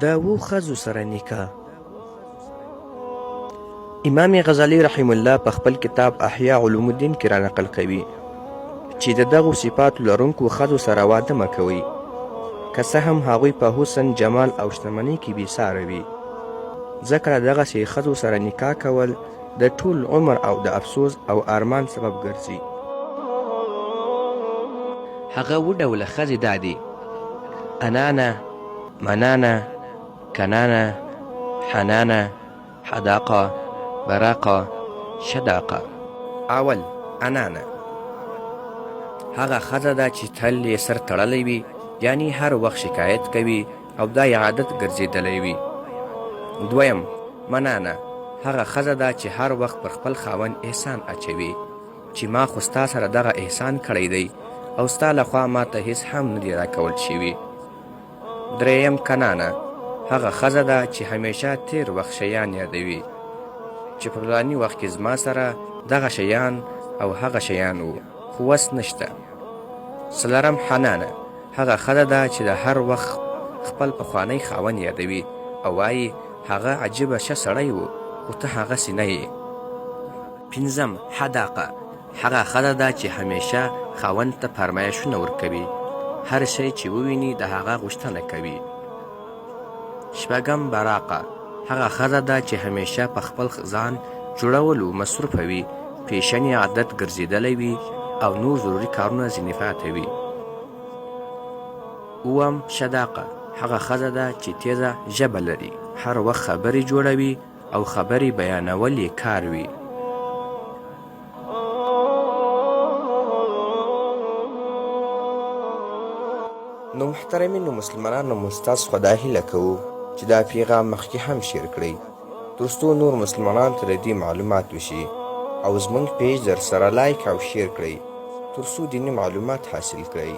د اوو ښځو سره نکاح. امام غزالی رحم الله په خپل کتاب احیاء علوم الدین کې را نقل کوي چې د دغو صفاتو لرونکو ښځو سره واده مه کوئ، که څه هم هغوی په حسن، جمال او شتمنۍ کې بېساره وي، ځکه له دغسې ښځو سره نکاح کول د ټول عمر او د افسوس او ارمان سبب ګرځي. هغه اووه ډوله ښځې دا دي: انانه، منانه، کنانه، حنانه، حداقه، براقه، شداقه. اول، انانه. هغه ښځه ده چې تل یې سر تړلی وي، یعنی هر وخت شکایت کوي او دا یې عادت ګرځېدلی وي. دویم، منانه. هغه ښځه ده چې هر وخت پر خپل خاوند احسان اچوي چې ما خو ستا سره دغه احسان کړی دی او ستا لخوا ما ته هیڅ هم نه دي راکول شوي. دریم، کنانه. هغه ښځه ده چې همیشه تیر وخت شیان یادوي چې په فلاني وخت کې زما سره دغه شیان او هغه شیان وو خو وس نشته. څلورم، حنانه. هغه ښځه ده چې د هر وخت خپل پخوانی خاوند یادوي او وایي هغه عجیبه ښه سړی و خو ته هغسې نه یې. پنځم، حداقه. هغه ښځه ده چې همیشه خاوند ته فرمایشونه ورکوي، هر شی چې وویني د هغه غوښتنه کوي. شپږم، براقه. هغه ښځه ده چې همیشه په خپل ځان جوړولو مصروفه وي، فیشن یې عادت ګرځېدلی وي او نور ضروري کارونه ځینې پاته وي. اووم، شداقه. هغه ښځه ده چې تیزه ژبه لري، هر وخت خبرې جوړوي او خبرې بیانول یې کار وي. نو محترمینو مسلمانانو، موږ ستاسو څخه دا هیله کوو چې دا پیغام مخکې هم شیر کړئ تر څو نور مسلمانانو ته د دې معلومات وشي، او زموږ پیج در سره لایک او شیر کړئ تر څو دیني معلومات حاصل کړئ.